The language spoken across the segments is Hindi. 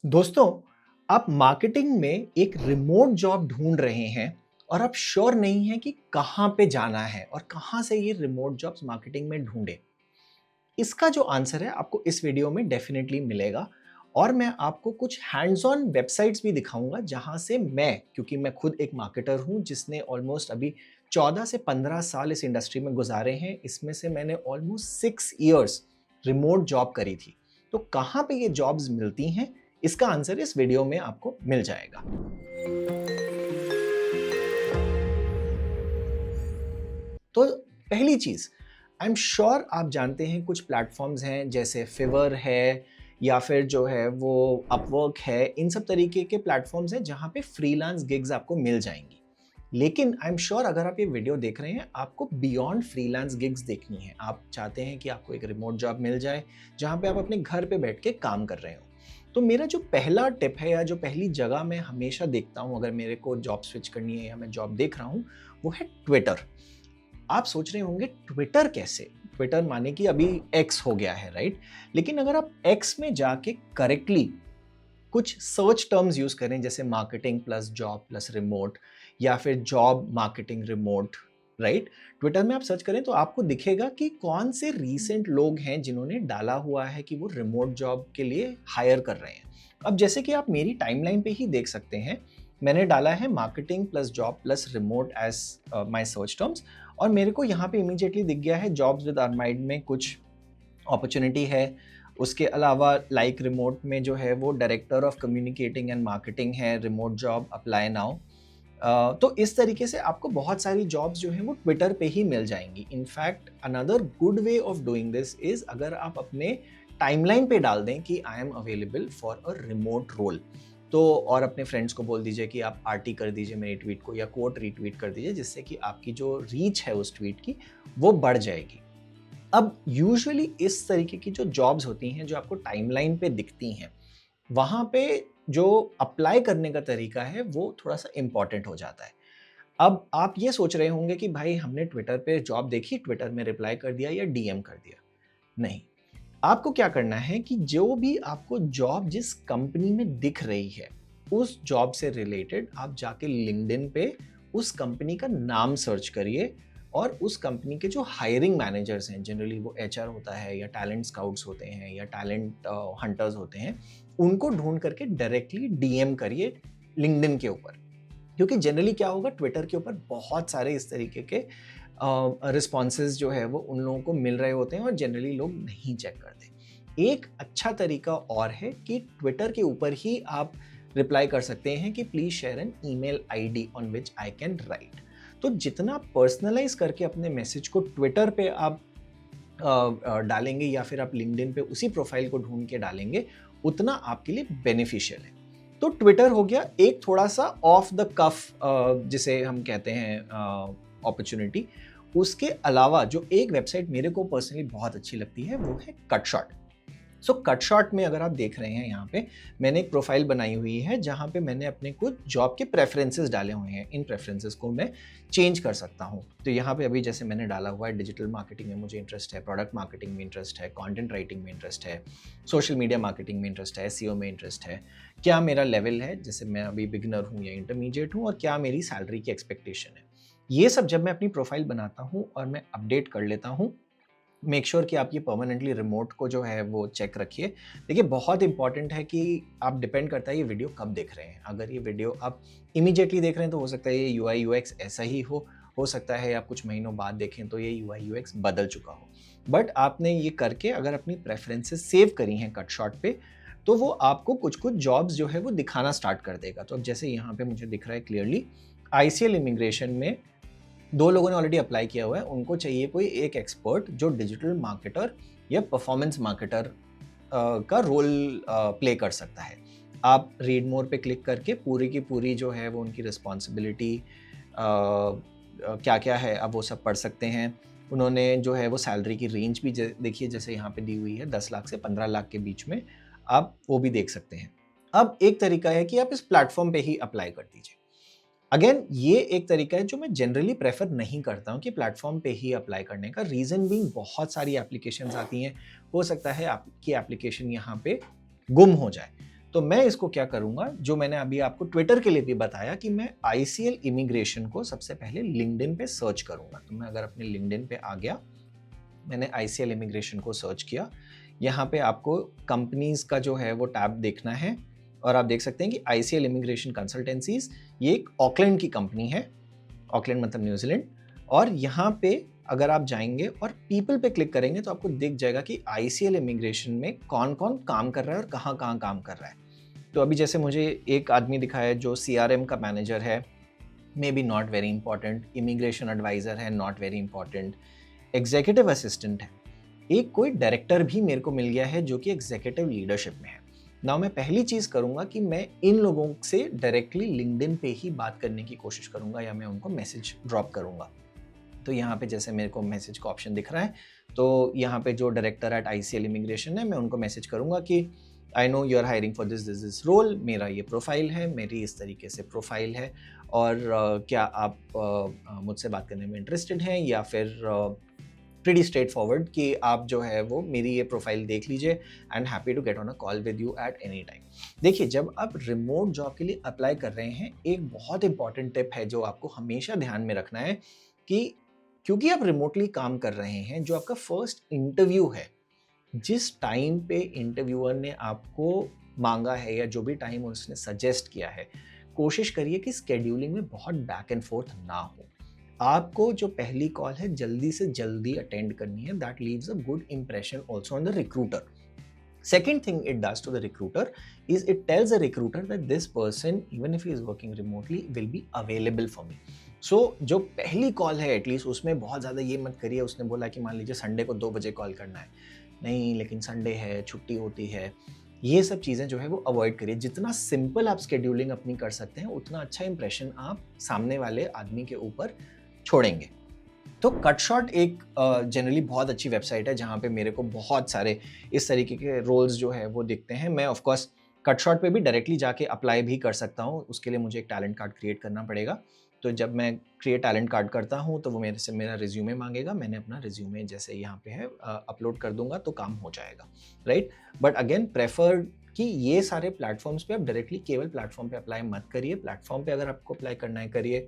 दोस्तों, आप मार्केटिंग में एक रिमोट जॉब ढूंढ रहे हैं और आप श्योर नहीं हैं कि कहाँ पे जाना है और कहाँ से ये रिमोट जॉब्स मार्केटिंग में ढूंढे। इसका जो आंसर है आपको इस वीडियो में डेफिनेटली मिलेगा और मैं आपको कुछ हैंड्स ऑन वेबसाइट्स भी दिखाऊंगा जहां से क्योंकि मैं खुद एक मार्केटर हूं जिसने ऑलमोस्ट अभी 14 से 15 साल इस इंडस्ट्री में गुजारे हैं। इसमें से मैंने ऑलमोस्ट 6 इयर्स रिमोट जॉब करी थी। तो कहाँ पे ये जॉब्स मिलती हैं, इसका आंसर इस वीडियो में आपको मिल जाएगा। तो पहली चीज, आई एम श्योर आप जानते हैं कुछ प्लेटफॉर्म्स हैं जैसे फिवर है या फिर जो है वो अपवर्क है। इन सब तरीके के प्लेटफॉर्म्स हैं जहां पे फ्रीलांस गिग्स आपको मिल जाएंगी। लेकिन आई एम श्योर अगर आप ये वीडियो देख रहे हैं आपको बियॉन्ड फ्रीलांस गिग्स देखनी है। आप चाहते हैं कि आपको एक रिमोट जॉब मिल जाए जहां पे आप अपने घर पे बैठ के काम कर रहे हो। तो मेरा जो पहला टिप है या जो पहली जगह मैं हमेशा देखता हूं अगर मेरे को जॉब स्विच करनी है या मैं जॉब देख रहा हूं, वो है ट्विटर। आप सोच रहे होंगे ट्विटर कैसे? ट्विटर माने कि अभी एक्स हो गया है, राइट? लेकिन अगर आप एक्स में जाके करेक्टली कुछ सर्च टर्म्स यूज करें जैसे marketing plus job plus remote या फिर job marketing remote, right? Twitter में आप सर्च करें तो आपको दिखेगा कि कौन से रीसेंट लोग हैं जिन्होंने डाला हुआ है कि वो रिमोट जॉब के लिए हायर कर रहे हैं। अब जैसे कि आप मेरी टाइमलाइन पे ही देख सकते हैं, मैंने डाला है marketing plus job plus remote as my search terms और मेरे को यहाँ पे इमीडिएटली दिख गया है जॉब्स विद अरमाइड में कुछ अपॉर्चुनिटी है। उसके अलावा लाइक रिमोट में जो है वो director of communicating and marketing है, रिमोट जॉब, अप्लाई नाउ। तो इस तरीके से आपको बहुत सारी जॉब्स जो हैं वो ट्विटर पे ही मिल जाएंगी। In fact another good way of doing this is अगर आप अपने टाइमलाइन पे डाल दें कि I am available for a remote role, तो और अपने फ्रेंड्स को बोल दीजिए कि आप आरटी कर दीजिए मेरी ट्वीट को या कोट रीट्वीट कर दीजिए, जिससे कि आपकी जो रीच है उस ट्वीट की वो बढ़ जाएगी। अब यूजुअली इस तरीके की जो जॉब्स होती हैं जो आपको टाइमलाइन पे दिखती हैं, वहाँ पे जो अप्लाई करने का तरीका है वो थोड़ा-सा इम्पोर्टेंट हो जाता है। अब आप ये सोच रहे होंगे कि भाई हमने ट्विटर पे जॉब देखी, ट्विटर में रिप्लाई कर दिया या डीएम कर दिया। नहीं, आपको क्या करना है कि जो भी आपको जॉब जिस कंपनी में दिख रही है, उस जॉब से रिलेटेड आप जाके लिंक्डइन पे उस कंपनी का नाम सर्च करिए और उस कंपनी के जो हायरिंग मैनेजर्स हैं, जनरली वो एचआर होता है या टैलेंट स्काउट्स होते हैं या टैलेंट हंटर्स होते हैं, उनको ढूंढ करके डायरेक्टली डीएम करिए लिंक्डइन के ऊपर। क्योंकि जनरली क्या होगा, ट्विटर के ऊपर बहुत सारे इस तरीके के रिस्पॉन्सेज जो है वो उन लोगों को मिल रहे होते हैं और जनरली लोग नहीं चेक करते। एक अच्छा तरीका और है कि ट्विटर के ऊपर ही आप रिप्लाई कर सकते हैं कि please share an email ID on which I can write. तो जितना पर्सनलाइज करके अपने मैसेज को ट्विटर पे आप डालेंगे या फिर आप लिंक्डइन पे उसी प्रोफाइल को ढूंढ के डालेंगे, उतना आपके लिए बेनिफिशियल है। तो ट्विटर हो गया एक थोड़ा सा ऑफ द कफ जिसे हम कहते हैं अपॉर्चुनिटी। उसके अलावा जो एक वेबसाइट मेरे को पर्सनली बहुत अच्छी लगती है वो है कटशॉट। सो कटशॉट में अगर आप देख रहे हैं, यहाँ पे मैंने एक प्रोफाइल बनाई हुई है जहाँ पे मैंने अपने कुछ जॉब के प्रेफरेंसेस डाले हुए हैं। इन प्रेफरेंसेस को मैं चेंज कर सकता हूँ। तो यहाँ पे अभी जैसे मैंने डाला हुआ है डिजिटल मार्केटिंग में मुझे इंटरेस्ट है, प्रोडक्ट मार्केटिंग में इंटरेस्ट है, कंटेंट राइटिंग में इंटरेस्ट है, सोशल मीडिया मार्केटिंग में इंटरेस्ट है, एसईओ में इंटरेस्ट है, क्या मेरा लेवल है, जैसे मैं अभी बिगिनर हूँ या इंटरमीडिएट हूँ, और क्या मेरी सैलरी की एक्सपेक्टेशन है। ये सब जब मैं अपनी प्रोफाइल बनाता हूँ और मैं अपडेट कर लेता हूँ, मेक श्योर कि आप ये परमानेंटली रिमोट को जो है वो चेक रखिए। देखिए बहुत इंपॉर्टेंट है कि आप, डिपेंड करता है ये वीडियो कब देख रहे हैं। अगर ये वीडियो आप इमीडिएटली देख रहे हैं तो हो सकता है ये यूआई यूएक्स ऐसा ही हो सकता है आप कुछ महीनों बाद देखें तो ये यूआई यूएक्स बदल चुका हो। बट आपने ये करके अगर अपनी प्रेफरेंसेस सेव करी हैं कटशॉट पे, तो वो आपको कुछ कुछ जॉब्स जो है वो दिखाना स्टार्ट कर देगा। तो अब जैसे यहाँ पे मुझे दिख रहा है क्लियरली, आईसीएल इमिग्रेशन में 2 लोगों ने ऑलरेडी अप्लाई किया हुआ है। उनको चाहिए कोई एक एक्सपर्ट जो डिजिटल मार्केटर या परफॉर्मेंस मार्केटर का रोल प्ले कर सकता है। आप रीड मोर पे क्लिक करके पूरी की पूरी जो है वो उनकी रिस्पॉन्सिबिलिटी क्या-क्या है अब वो सब पढ़ सकते हैं। उन्होंने जो है वो सैलरी की रेंज भी देखिए जैसे यहाँ पे दी हुई है 10 लाख से 15 लाख के बीच में, आप वो भी देख सकते हैं। अब एक तरीका है कि आप इस प्लेटफॉर्म पे ही अप्लाई कर दीजिए। अगेन ये एक तरीका है जो मैं जनरली प्रेफर नहीं करता हूँ कि प्लेटफॉर्म पे ही अप्लाई करने का। रीज़न बीइंग बहुत सारी एप्लीकेशंस आती हैं, हो सकता है आपकी एप्लीकेशन यहाँ पे गुम हो जाए। तो मैं इसको क्या करूंगा, जो मैंने अभी आपको ट्विटर के लिए भी बताया कि मैं आईसीएल इमिग्रेशन को सबसे पहले लिंक्डइन पे सर्च करूंगा। तो मैं अगर अपने लिंक्डइन पे आ गया, मैंने आईसीएल इमिग्रेशन को सर्च किया, यहाँ पे आपको कंपनीज का जो है वो टैब देखना है और आप देख सकते हैं कि आईसीएल इमिग्रेशन कंसल्टेंसीज, ये एक ऑकलैंड की कंपनी है, ऑकलैंड मतलब न्यूजीलैंड। और यहाँ पे अगर आप जाएंगे और पीपल पे क्लिक करेंगे तो आपको दिख जाएगा कि आईसीएल इमिग्रेशन में कौन कौन काम कर रहा है और कहाँ कहाँ काम कर रहा है। तो अभी जैसे मुझे एक आदमी दिखा है जो सीआरएम का मैनेजर है, maybe not very important, immigration adviser है, not very important, executive assistant है, एक कोई डायरेक्टर भी मेरे को मिल गया है जो कि एग्जीक्यूटिव लीडरशिप में है। नाउ मैं पहली चीज करूंगा कि मैं इन लोगों से डायरेक्टली लिंक्डइन पे ही बात करने की कोशिश करूंगा या मैं उनको मैसेज ड्रॉप करूंगा। तो यहाँ पे जैसे मेरे को मैसेज का ऑप्शन दिख रहा है, तो यहाँ पे जो डायरेक्टर एट आईसीएल इमिग्रेशन है, मैं उनको मैसेज करूंगा कि I know you are hiring for this role, मेरा ये प्रोफाइल है, मेरी इस तरीके से प्रोफाइल है, और क्या आप मुझसे बात करने में इंटरेस्टेड हैं, या फिर प्रीटी स्ट्रेट फॉरवर्ड कि आप जो है वो मेरी ये प्रोफाइल देख लीजिए and happy to get on a call with you at any time. देखिए, जब आप रिमोट जॉब के लिए अप्लाई कर रहे हैं, एक बहुत इंपॉर्टेंट टिप है जो आपको हमेशा ध्यान में रखना है कि क्योंकि आप रिमोटली काम कर रहे हैं, जो आपका फर्स्ट इंटरव्यू है, जिस टाइम पे इंटरव्यूअर ने आपको मांगा है या जो भी टाइम उसने सजेस्ट किया है, कोशिश करिए कि स्केड्यूलिंग में बहुत बैक एंड फोर्थ ना हो। आपको जो पहली कॉल है जल्दी से जल्दी अटेंड करनी है, that leaves a good impression also on the recruiter. Second thing it does to the recruiter is it tells the recruiter that this person, even if he is working remotely, will be available for me. So जो पहली कॉल है एटलीस्ट उसमें बहुत ज़्यादा ये मत करिए, उसने बोला कि मान लीजिए संडे को 2 बजे कॉल करना है, नहीं लेकिन संडे है, छुट्टी होती है, ये सब चीज़ें जो है वो अवॉइड करिए। जितना सिंपल आप स्केड्यूलिंग अपनी कर सकते हैं, उतना अच्छा इंप्रेशन आप सामने वाले आदमी के ऊपर छोड़ेंगे। तो कटशॉट एक जनरली बहुत अच्छी वेबसाइट है जहाँ पे मेरे को बहुत सारे इस तरीके के रोल्स जो है वो दिखते हैं। मैं ऑफ कोर्स कटशॉट पे भी डायरेक्टली जाके अप्लाई भी कर सकता हूँ, उसके लिए मुझे एक टैलेंट कार्ड क्रिएट करना पड़ेगा। तो जब मैं क्रिएट टैलेंट कार्ड करता हूँ तो वो मेरे से मेरा रिज्यूमे मांगेगा, मैंने अपना रिज्यूमे जैसे यहाँ पे है अपलोड कर दूंगा तो काम हो जाएगा, राइट। बट अगेन प्रेफर कि ये सारे प्लेटफॉर्म्स पे आप डायरेक्टली केवल प्लेटफॉर्म पे अप्लाई मत करिए। प्लेटफॉर्म पे अगर आपको अप्लाई करना है करिए,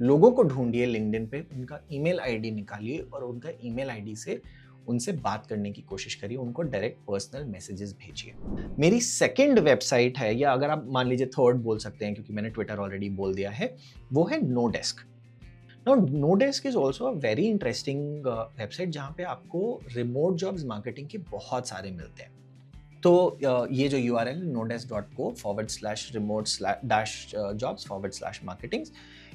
लोगों को ढूंढिए लिंक्डइन पे, उनका ईमेल आईडी निकालिए और उनका ईमेल आईडी से उनसे बात करने की कोशिश करिए, उनको डायरेक्ट पर्सनल मैसेजेस भेजिए। मेरी सेकंड वेबसाइट है, या अगर आप मान लीजिए थर्ड बोल सकते हैं क्योंकि मैंने ट्विटर ऑलरेडी बोल दिया है, वो है NoDesk. NoDesk is also a very interesting website जहाँ पे आपको रिमोट जॉब्स मार्केटिंग के बहुत सारे मिलते हैं। तो ये जो URL है nodesk.co/remote-jobs/marketing,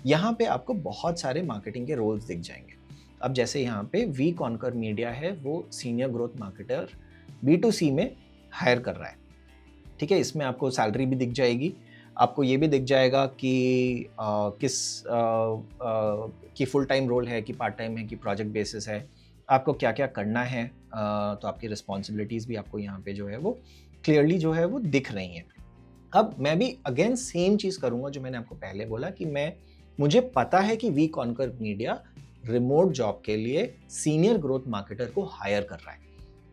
यहाँ पे आपको बहुत सारे मार्केटिंग के रोल्स दिख जाएंगे। अब जैसे यहाँ पे वी कॉन्कर मीडिया है, वो सीनियर ग्रोथ मार्केटर B2C में हायर कर रहा है, ठीक है। इसमें आपको सैलरी भी दिख जाएगी, आपको ये भी दिख जाएगा कि कि फुल टाइम रोल है कि पार्ट टाइम है कि प्रोजेक्ट बेसिस है, आपको क्या क्या करना है, तो आपकी रिस्पॉन्सिबिलिटीज़ भी आपको यहाँ पे जो है वो क्लियरली जो है वो दिख रही हैं। अब मैं भी अगेन सेम चीज़ करूँगा जो मैंने आपको पहले बोला कि मुझे पता है कि we conquer media remote job के लिए सीनियर ग्रोथ मार्केटर को हायर कर रहा है।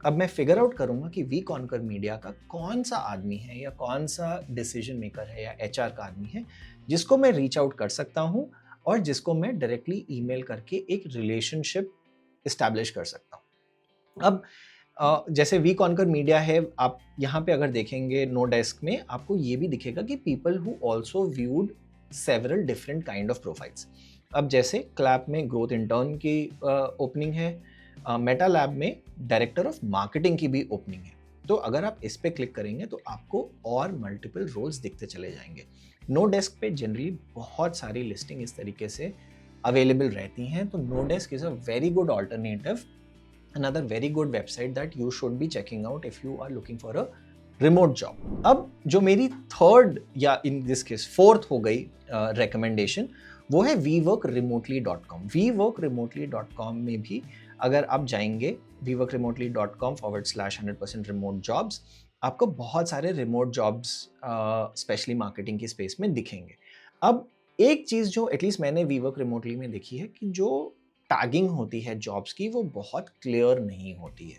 अब मैं फिगर आउट करूँगा कि वी कॉन्कर मीडिया का कौन सा आदमी है या कौन सा डिसीजन मेकर है या HR का आदमी है जिसको मैं रीच आउट कर सकता हूँ और जिसको मैं डायरेक्टली ईमेल करके एक रिलेशनशिप इस्टेब्लिश कर सकता हूँ। अब जैसे वी कॉन्कर मीडिया है, आप यहाँ पे अगर देखेंगे नो डेस्क में आपको ये भी दिखेगा कि people who also viewed several different kind of profiles. अब जैसे क्लैप में ग्रोथ इंटर्न की ओपनिंग है, मेटा लैब में डायरेक्टर ऑफ मार्केटिंग की भी ओपनिंग है। तो अगर आप इस पे क्लिक करेंगे तो आपको और मल्टीपल रोल्स दिखते चले जाएंगे। नो डेस्क पे जनरली बहुत सारी लिस्टिंग इस तरीके से अवेलेबल रहती हैं। तो no desk is a very good alternative, another very good website that you should be checking out if you are looking for a remote job. अब जो मेरी थर्ड या इन दिस केस फोर्थ हो गई रिकमेंडेशन, वो है weworkremotely.com। weworkremotely.com में भी अगर आप जाएंगे weworkremotely.com/100% remote jobs, आपको बहुत सारे रिमोट जॉब्स स्पेशली मार्केटिंग की स्पेस में दिखेंगे। अब एक चीज़ जो एटलीस्ट मैंने वीवर्क रिमोटली में देखी है कि जो टैगिंग होती है जॉब्स की वो बहुत क्लियर नहीं होती है।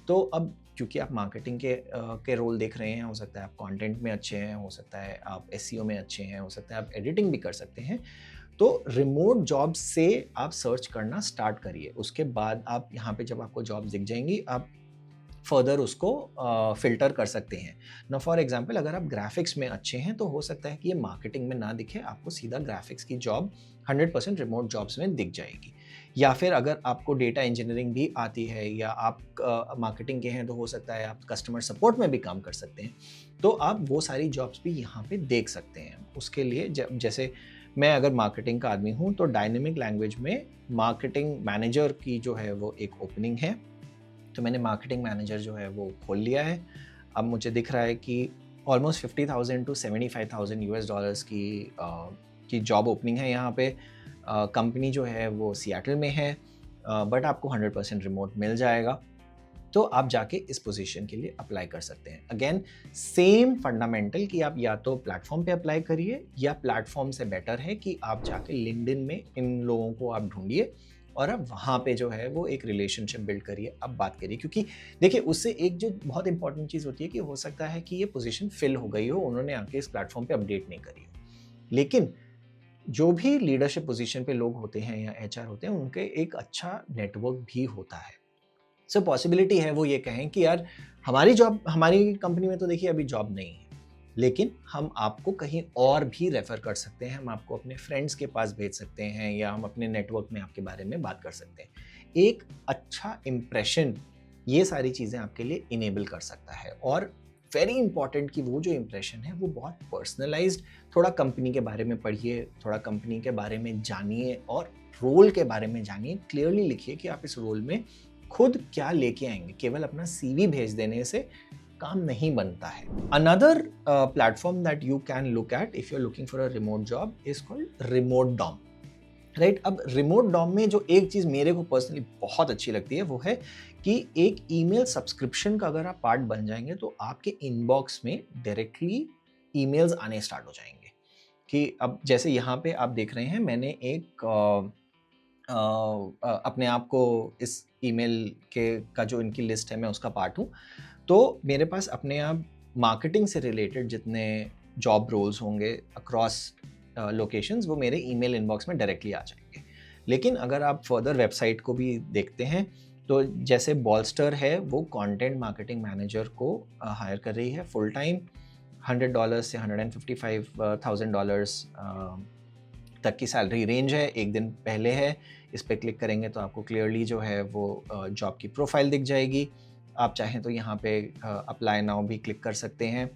तो अब क्योंकि आप मार्केटिंग के रोल देख रहे हैं, हो सकता है आप कंटेंट में अच्छे हैं, हो सकता है आप एसईओ में अच्छे हैं, हो सकता है आप एडिटिंग भी कर सकते हैं। तो रिमोट जॉब से आप सर्च करना स्टार्ट करिए। उसके बाद आप यहाँ पे जब आपको जॉब्स दिख जाएंगी, आप फर्दर उसको फ़िल्टर कर सकते हैं। ना फॉर एग्ज़ाम्पल अगर आप ग्राफ़िक्स में अच्छे हैं, तो हो सकता है कि ये मार्केटिंग में ना दिखे, आपको सीधा ग्राफ़िक्स की जॉब 100% रिमोट जॉब्स में दिख जाएगी। या फिर अगर आपको डेटा इंजीनियरिंग भी आती है या आप मार्केटिंग के हैं, तो हो सकता है आप कस्टमर सपोर्ट में भी काम कर सकते हैं। तो आप वो सारी जॉब्स भी यहाँ पे देख सकते हैं। उसके लिए जैसे मैं अगर मार्केटिंग का आदमी हूँ, तो डायनेमिक लैंग्वेज में मार्केटिंग मैनेजर की जो है वो एक ओपनिंग है। तो मैंने मार्केटिंग मैनेजर जो है वो खोल लिया है। अब मुझे दिख रहा है कि ऑलमोस्ट 50,000 टू 75,000 यूएस डॉलर्स की जॉब ओपनिंग है यहाँ पे। कंपनी जो है वो सिएटल में है, बट आपको 100% रिमोट मिल जाएगा। तो आप जाके इस पोजीशन के लिए अप्लाई कर सकते हैं। अगेन सेम फंडामेंटल कि आप या तो प्लेटफॉर्म पे अप्लाई करिए, या प्लेटफॉर्म से बेटर है कि आप जाके लिंक्डइन में इन लोगों को आप ढूंढिए और अब वहाँ पे जो है वो एक रिलेशनशिप बिल्ड करिए, अब बात करिए। क्योंकि देखिए उससे एक जो बहुत इंपॉर्टेंट चीज़ होती है कि हो सकता है कि ये पोजीशन फिल हो गई हो, उन्होंने आके इस प्लेटफॉर्म पे अपडेट नहीं करी हो, लेकिन जो भी लीडरशिप पोजीशन पे लोग होते हैं या एचआर होते हैं, उनके एक अच्छा नेटवर्क भी होता है। सो पॉसिबिलिटी है वो ये कहें कि यार हमारी कंपनी में तो देखिए अभी जॉब नहीं है, लेकिन हम आपको कहीं और भी रेफर कर सकते हैं, हम आपको अपने फ्रेंड्स के पास भेज सकते हैं, या हम अपने नेटवर्क में आपके बारे में बात कर सकते हैं। एक अच्छा इम्प्रेशन ये सारी चीज़ें आपके लिए इनेबल कर सकता है। और वेरी इंपॉर्टेंट कि वो जो इम्प्रेशन है वो बहुत पर्सनलाइज्ड, थोड़ा कंपनी के बारे में पढ़िए, थोड़ा कंपनी के बारे में जानिए और रोल के बारे में जानिए। क्लियरली लिखिए कि आप इस रोल में खुद क्या लेके आएंगे। केवल अपना सीवी भेज देने से काम नहीं बनता है। Another platform that you can look at if you are looking for a remote job is called remote dom, right. अब रिमोट डॉम में जो एक चीज़ मेरे को पर्सनली बहुत अच्छी लगती है वो है कि एक ईमेल सब्सक्रिप्शन का अगर आप पार्ट बन जाएंगे, तो आपके इनबॉक्स में डायरेक्टली ईमेल्स आने स्टार्ट हो जाएंगे। कि अब जैसे यहाँ पे आप देख रहे हैं, मैंने एक अपने आप को इस ईमेल के का जो इनकी लिस्ट है मैं उसका पार्ट हूँ। तो मेरे पास अपने आप मार्केटिंग से रिलेटेड जितने जॉब रोल्स होंगे अक्रॉस लोकेशंस, वो मेरे ईमेल इनबॉक्स में डायरेक्टली आ जाएंगे। लेकिन अगर आप फर्दर वेबसाइट को भी देखते हैं, तो जैसे बॉलस्टर है वो कंटेंट मार्केटिंग मैनेजर को हायर कर रही है फुल टाइम। $100 से $155,000 तक की सैलरी रेंज है, एक दिन पहले है। इस पे क्लिक करेंगे तो आपको क्लियरली जो है वो जॉब की प्रोफाइल दिख जाएगी। आप चाहें तो यहाँ पे अप्लाई नाउ भी क्लिक कर सकते हैं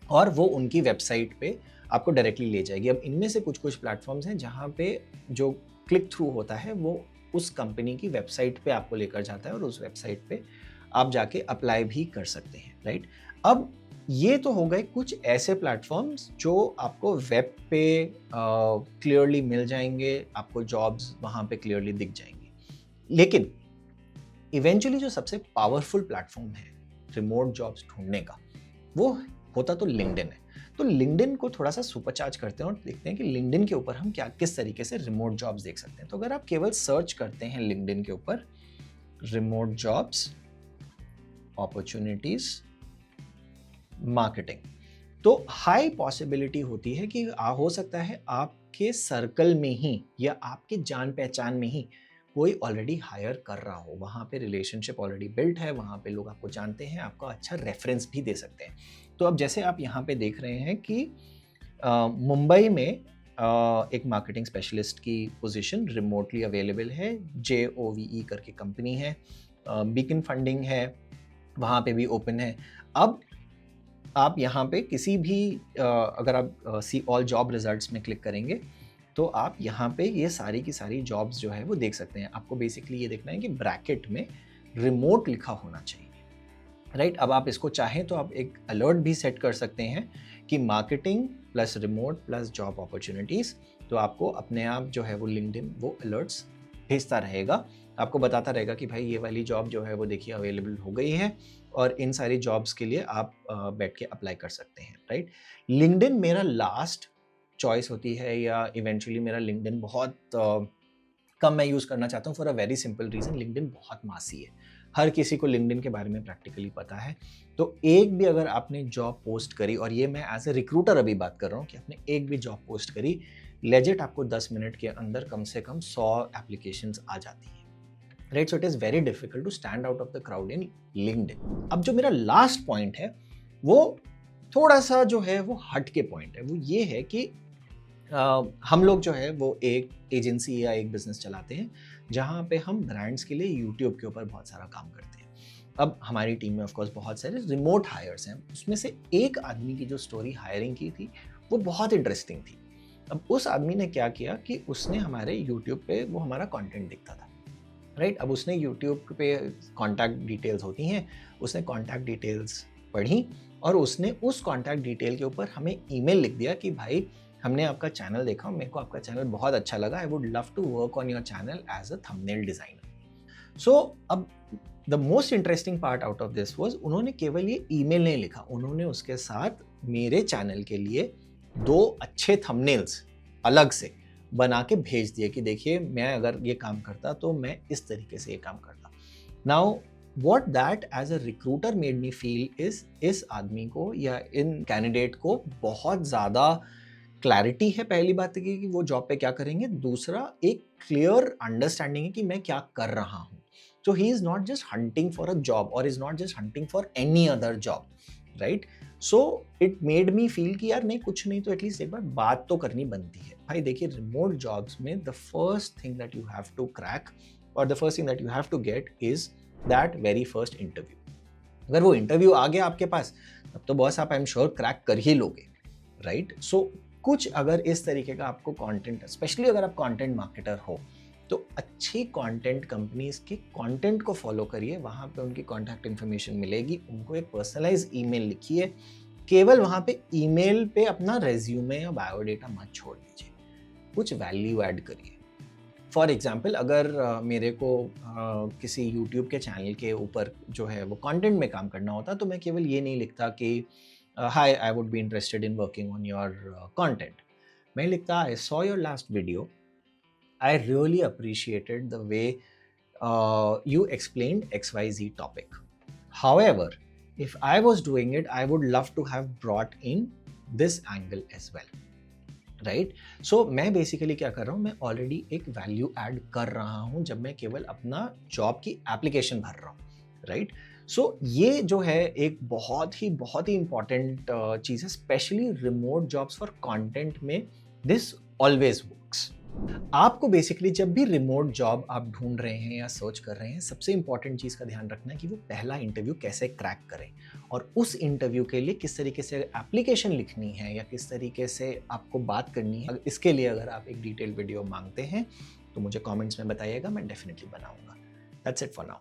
और वो उनकी वेबसाइट पे आपको डायरेक्टली ले जाएगी। अब इनमें से कुछ प्लेटफॉर्म्स हैं जहाँ पे जो क्लिक थ्रू होता है वो उस कंपनी की वेबसाइट पे आपको लेकर जाता है और उस वेबसाइट पे आप जाके अप्लाई भी कर सकते हैं, राइट। अब ये तो हो गए कुछ ऐसे प्लेटफॉर्म्स जो आपको वेब पे क्लियरली मिल जाएंगे, आपको जॉब्स वहाँ पे क्लियरली दिख जाएंगी। लेकिन इवेंचुअली जो सबसे पावरफुल प्लेटफॉर्म है रिमोट जॉब्स ढूंढने का, वो होता तो लिंक्डइन है। तो लिंक्डइन को थोड़ा सा सुपरचार्ज करते हैं और देखते हैं कि लिंक्डइन के ऊपर हम किस तरीके से रिमोट जॉब्स देख सकते हैं। तो अगर आप केवल सर्च करते हैं लिंक्डइन के ऊपर रिमोट जॉब्स अपॉर्चुनिटीज मार्केटिंग, तो हाई पॉसिबिलिटी होती है कि हो सकता है आपके सर्कल में ही या आपके जान पहचान में ही कोई ऑलरेडी हायर कर रहा हो, वहाँ पे रिलेशनशिप ऑलरेडी बिल्ट है, वहाँ पे लोग आपको जानते हैं, आपका अच्छा रेफरेंस भी दे सकते हैं। तो अब जैसे आप यहाँ पे देख रहे हैं कि मुंबई में एक मार्केटिंग स्पेशलिस्ट की पोजीशन रिमोटली अवेलेबल है, JOVE करके कंपनी है, बीकन फंडिंग है, वहाँ पे भी ओपन है। अब आप यहाँ पे किसी भी अगर आप सी ऑल जॉब रिजल्ट्स में क्लिक करेंगे तो आप यहाँ पे ये सारी की सारी जॉब्स जो है वो देख सकते हैं। आपको बेसिकली ये देखना है कि ब्रैकेट में रिमोट लिखा होना चाहिए, राइट। अब आप इसको चाहें तो आप एक अलर्ट भी सेट कर सकते हैं कि marketing plus remote plus job opportunities, तो आपको अपने आप जो है वो लिंक्डइन वो अलर्ट्स भेजता रहेगा, आपको बताता रहेगा कि भाई ये वाली जॉब जो है वो देखिए अवेलेबल हो गई है और इन सारी जॉब्स के लिए आप बैठ के अप्लाई कर सकते हैं, राइट। लिंक्डइन मेरा लास्ट चॉइस होती है, या इवेंचुअली मेरा लिंक्डइन बहुत कम मैं यूज़ करना चाहता हूँ for a very simple reason, LinkedIn बहुत मासी है। हर किसी को लिंक्डइन के बारे में प्रैक्टिकली पता है। तो एक भी अगर आपने जॉब पोस्ट करी, और ये मैं एज ए रिक्रूटर अभी बात कर रहा हूँ कि आपने एक भी जॉब पोस्ट करी, लेजिट आपको 10 मिनट के अंदर कम से कम 100 एप्लीकेशंस आ जाती हैं, right? So it is very difficult to stand out of the crowd in LinkedIn. अब जो मेरा लास्ट पॉइंट है वो थोड़ा सा जो है वो हट के पॉइंट है। वो ये है कि हम लोग जो है वो एक एजेंसी या एक बिजनेस चलाते हैं जहाँ पे हम ब्रांड्स के लिए यूट्यूब के ऊपर बहुत सारा काम करते हैं। अब हमारी टीम में ऑफ कोर्स बहुत सारे रिमोट हायर्स हैं। उसमें से एक आदमी की जो स्टोरी हायरिंग की थी वो बहुत इंटरेस्टिंग थी। अब उस आदमी ने क्या किया कि उसने हमारे यूट्यूब पे वो हमारा कंटेंट दिखता था, राइट? अब उसने यूट्यूब पे कॉन्टैक्ट डिटेल्स होती हैं, उसने कॉन्टैक्ट डिटेल्स पढ़ी और उसने उस कॉन्टैक्ट डिटेल के ऊपर हमें ईमेल लिख दिया कि भाई हमने आपका चैनल देखा, मेरे को आपका चैनल बहुत अच्छा लगा, I would love to work on your channel as a thumbnail designer. So अब the most interesting part out of this was, उन्होंने केवल ये ईमेल नहीं लिखा, उन्होंने उसके साथ मेरे चैनल के लिए 2 अच्छे थंबनेल्स अलग से बना के भेज दिए कि देखिए मैं अगर ये काम करता तो मैं इस तरीके से ये काम करता। Now what that as a recruiter made me feel is इस आदमी को या इन कैंडिडेट को बहुत ज़्यादा क्लैरिटी है, पहली बात है कि वो जॉब पे क्या करेंगे, दूसरा एक क्लियर अंडरस्टैंडिंग है कि मैं क्या कर रहा हूँ। So he is not just hunting for a job or is not just hunting for any other job, right? So it made me feel कि यार नहीं कुछ नहीं तो एटलीस्ट एक बार बात तो करनी बनती है। भाई देखिए रिमोट जॉब्स में the first thing that you have to crack or the first thing that you have to get is that very first interview. अगर वो इंटरव्यू आ गया आपके पास तब तो बॉस आप आई एम श्योर क्रैक कर ही लोगे, राइट? सो कुछ अगर इस तरीके का आपको कंटेंट, स्पेशली अगर आप कंटेंट मार्केटर हो, तो अच्छी कंटेंट कंपनीज के कंटेंट को फॉलो करिए, वहाँ पे उनकी कॉन्टैक्ट इन्फॉर्मेशन मिलेगी, उनको एक पर्सनलाइज ईमेल लिखिए, केवल वहाँ पे ईमेल पे अपना रेज्यूमे या बायोडेटा मत छोड़ दीजिए, कुछ वैल्यू ऐड करिए। फॉर एग्जाम्पल अगर मेरे को किसी यूट्यूब के चैनल के ऊपर जो है वो कंटेंट में काम करना होता तो मैं केवल ये नहीं लिखता कि hi I would be interested in working on your content. मैं लिखता I saw your last video, I really appreciated the way you explained XYZ topic. However, if I was doing it, I would love to have brought in this angle as well. Right? So मैं बेसिकली क्या कर रहा हूँ, मैं ऑलरेडी एक वैल्यू ऐड कर रहा हूँ जब मैं केवल अपना जॉब की एप्लीकेशन भर रहा हूँ, राइट? सो ये जो है एक बहुत ही इंपॉर्टेंट चीज़ है, specially remote jobs for content में दिस ऑलवेज वर्क्स। आपको बेसिकली जब भी रिमोट जॉब आप ढूंढ रहे हैं या सर्च कर रहे हैं, सबसे इंपॉर्टेंट चीज़ का ध्यान रखना है कि वो पहला इंटरव्यू कैसे क्रैक करें और उस इंटरव्यू के लिए किस तरीके से एप्लीकेशन लिखनी है या किस तरीके से आपको बात करनी है। इसके लिए अगर आप एक डिटेल वीडियो मांगते हैं तो मुझे कमेंट्स में बताइएगा, मैं डेफिनेटली बनाऊंगा। That's it for now.